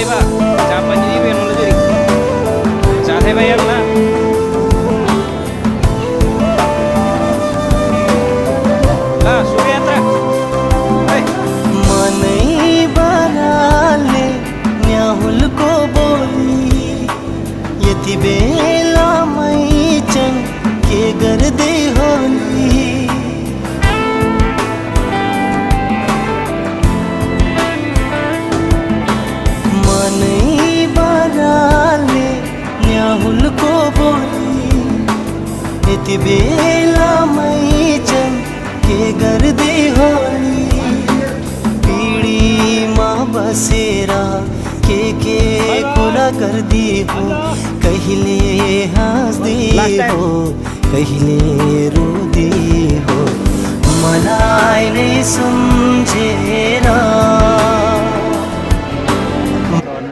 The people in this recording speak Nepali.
जाँदैबा जापानी बेर्नु जरी जाँदैबा हेर्न ला शुभयात्रा मनै बराले न्याहुलको बोली यति बेलामै चन के गर्दै होली न्याहुलको बोली यति बेलामै चन के गर्दै होली पिँढीमा बसेर के कुरा गर्दै हो कहिले हाँस्दै हो कहिले रुँदै हो मलाई नै सम्झेर